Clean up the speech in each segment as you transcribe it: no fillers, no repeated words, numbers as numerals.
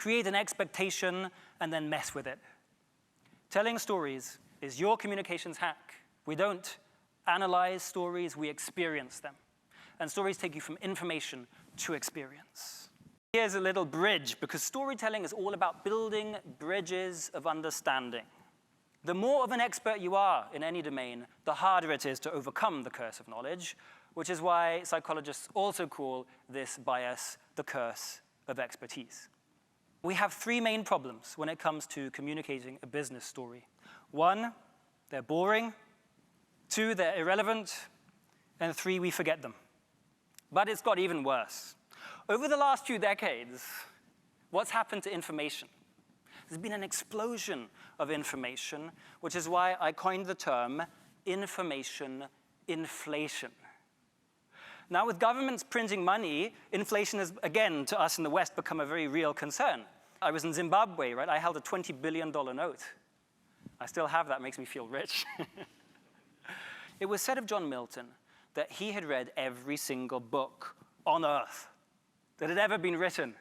create an expectation, and then mess with it. Telling stories is your communications hack. We don't analyze stories, we experience them. And stories take you from information to experience. Here's a little bridge, because storytelling is all about building bridges of understanding. The more of an expert you are in any domain, the harder it is to overcome the curse of knowledge, which is why psychologists also call this bias the curse of expertise. We have three main problems when it comes to communicating a business story. One, they're boring. Two, they're irrelevant. And three, we forget them. But it's got even worse. Over the last few decades, what's happened to information? There's been an explosion of information, which is why I coined the term information inflation. Now, with governments printing money, inflation has, again, to us in the West, become a very real concern. I was in Zimbabwe, right? I held a $20 billion note. I still have that, makes me feel rich. It was said of John Milton that he had read every single book on earth that had ever been written.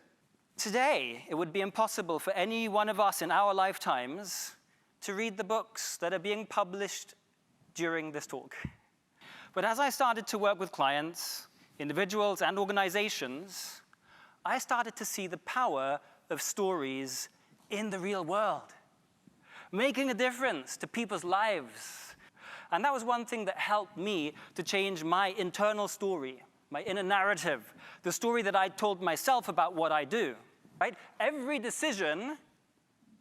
Today, it would be impossible for any one of us in our lifetimes to read the books that are being published during this talk. But as I started to work with clients, individuals, and organizations, I started to see the power of stories in the real world, making a difference to people's lives. And that was one thing that helped me to change my internal story, my inner narrative, the story that I told myself about what I do. Right? Every decision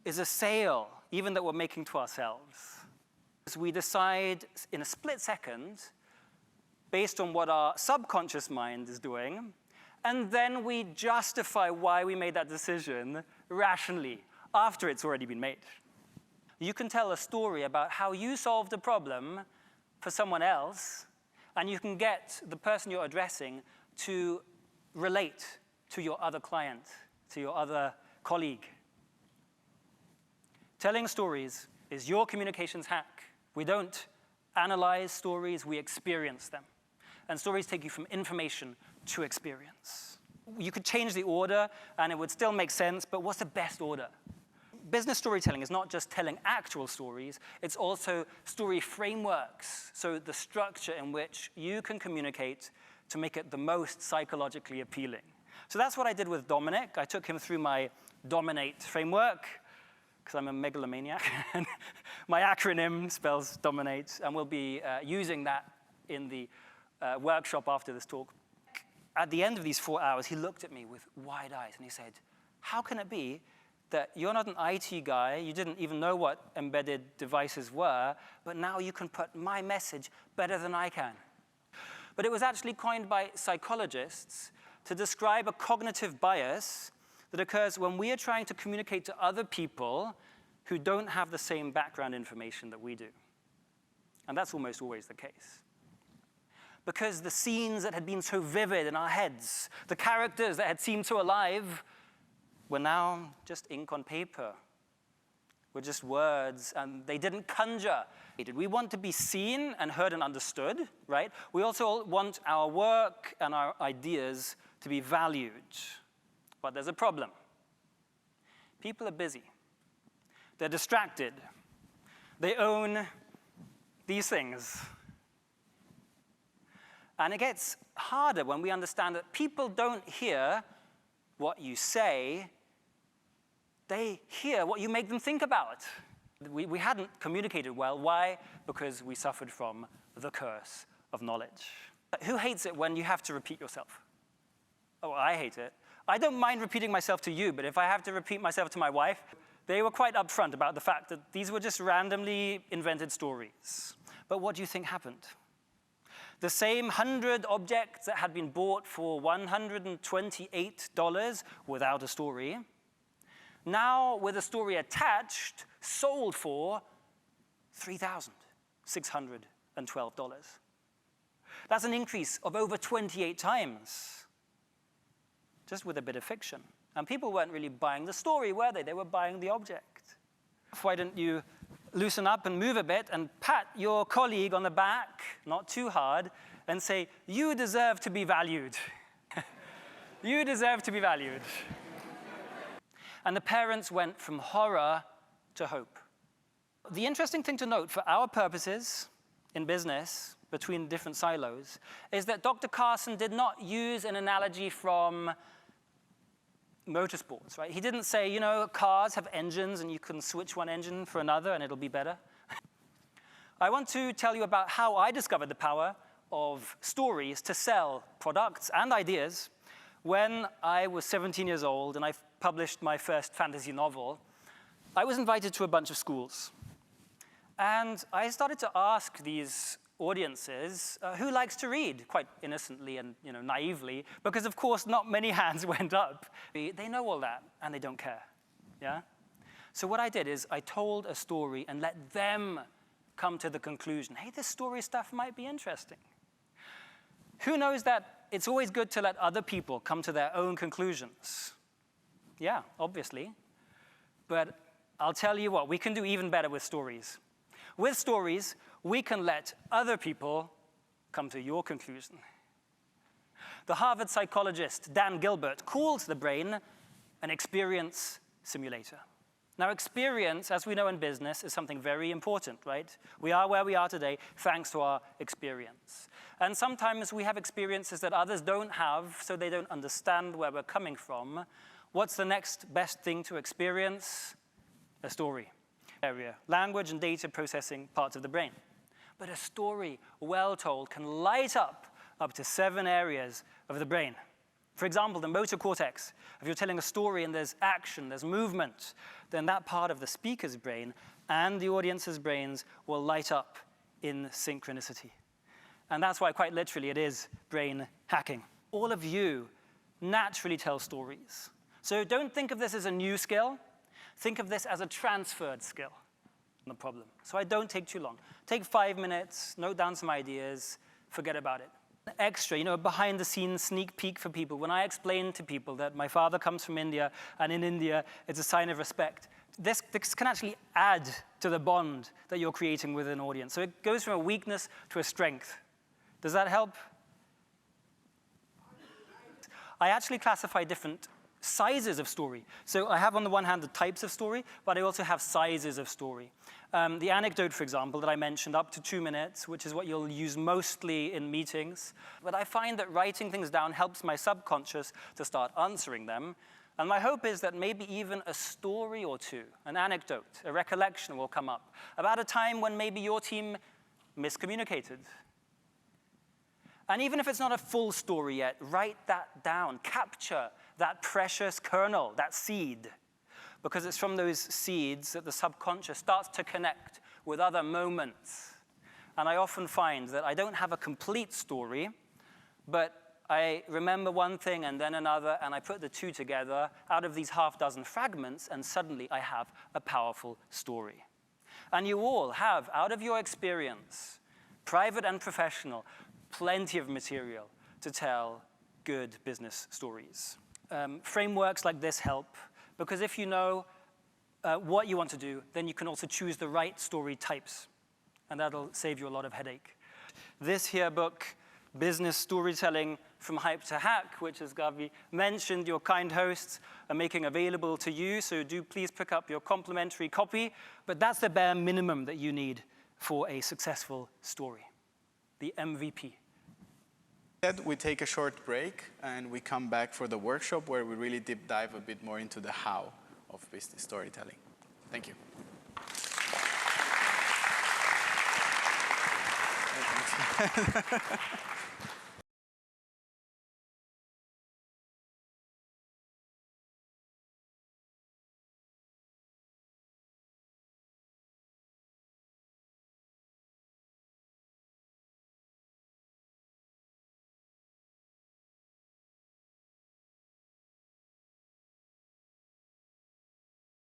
is a sale, even that we're making to ourselves. So we decide in a split second, based on what our subconscious mind is doing, and then we justify why we made that decision rationally, after it's already been made. You can tell a story about how you solved a problem for someone else, and you can get the person you're addressing to relate to your other client, to your other colleague. Telling stories is your communications hack. We don't analyze stories, we experience them. And stories take you from information to experience. You could change the order, and it would still make sense, but what's the best order? Business storytelling is not just telling actual stories, it's also story frameworks, so the structure in which you can communicate to make it the most psychologically appealing. So that's what I did with Dominic. I took him through my Dominate framework, because I'm a megalomaniac. And my acronym spells Dominate, and we'll be using that in the workshop after this talk. At the end of these 4 hours, he looked at me with wide eyes, and he said, how can it be that you're not an IT guy, you didn't even know what embedded devices were, but now you can put my message better than I can? But it was actually coined by psychologists to describe a cognitive bias that occurs when we are trying to communicate to other people who don't have the same background information that we do. And that's almost always the case. Because the scenes that had been so vivid in our heads, the characters that had seemed so alive, were now just ink on paper, were just words, and they didn't conjure. We want to be seen and heard and understood, right? We also want our work and our ideas to be valued. But there's a problem. People are busy. They're distracted. They own these things. And it gets harder when we understand that people don't hear what you say, they hear what you make them think about. We hadn't communicated well. Why? Because we suffered from the curse of knowledge. Who hates it when you have to repeat yourself? Oh, I hate it. I don't mind repeating myself to you, but if I have to repeat myself to my wife, they were quite upfront about the fact that these were just randomly invented stories. But what do you think happened? The same 100 objects that had been bought for $128 without a story, now with a story attached, sold for $3,612. That's an increase of over 28 times, just with a bit of fiction. And people weren't really buying the story, were they? They were buying the object. Why don't you loosen up and move a bit and pat your colleague on the back, not too hard, and say, you deserve to be valued. You deserve to be valued. And the parents went from horror to hope. The interesting thing to note for our purposes in business, between different silos, is that Dr. Carson did not use an analogy from motorsports, right? He didn't say, you know, cars have engines and you can switch one engine for another and it'll be better. I want to tell you about how I discovered the power of stories to sell products and ideas when I was 17 years old and I published my first fantasy novel. I was invited to a bunch of schools. And I started to ask these audiences, who likes to read, quite innocently and naively, because of course not many hands went up. They know all that and they don't care, yeah? So what I did is I told a story and let them come to the conclusion, hey, this story stuff might be interesting. Who knows that it's always good to let other people come to their own conclusions? Yeah, obviously. But I'll tell you what, we can do even better with stories. With stories, we can let other people come to your conclusion. The Harvard psychologist Dan Gilbert calls the brain an experience simulator. Now, experience, as we know in business, is something very important, right? We are where we are today thanks to our experience. And sometimes we have experiences that others don't have, so they don't understand where we're coming from. What's the next best thing to experience? A story. Area, language and data processing parts of the brain. But a story, well told, can light up to 7 areas of the brain. For example, the motor cortex. If you're telling a story and there's action, there's movement, then that part of the speaker's brain and the audience's brains will light up in synchronicity. And that's why, quite literally, it is brain hacking. All of you naturally tell stories. So don't think of this as a new skill. Think of this as a transferred skill. No problem. So I don't take too long. Take 5 minutes, note down some ideas, forget about it. Extra, a behind-the-scenes sneak peek for people. When I explain to people that my father comes from India, and in India, it's a sign of respect, this can actually add to the bond that you're creating with an audience. So it goes from a weakness to a strength. Does that help? I actually classify different sizes of story. So I have on the one hand the types of story, but I also have sizes of story. The anecdote, for example, that I mentioned, up to 2 minutes, which is what you'll use mostly in meetings. But I find that writing things down helps my subconscious to start answering them. And my hope is that maybe even a story or two, an anecdote, a recollection will come up about a time when maybe your team miscommunicated. And even if it's not a full story yet, write that down. Capture that precious kernel, that seed. Because it's from those seeds that the subconscious starts to connect with other moments. And I often find that I don't have a complete story, but I remember one thing and then another, and I put the two together out of these half-dozen fragments, and suddenly I have a powerful story. And you all have, out of your experience, private and professional, plenty of material to tell good business stories. Frameworks like this help, because if you know what you want to do, then you can also choose the right story types, and that'll save you a lot of headache. This here book, Business Storytelling from Hype to Hack, which, as Gavi mentioned, your kind hosts are making available to you, so do please pick up your complimentary copy, but that's the bare minimum that you need for a successful story, the MVP. We take a short break and we come back for the workshop where we really deep dive a bit more into the how of business storytelling. Thank you.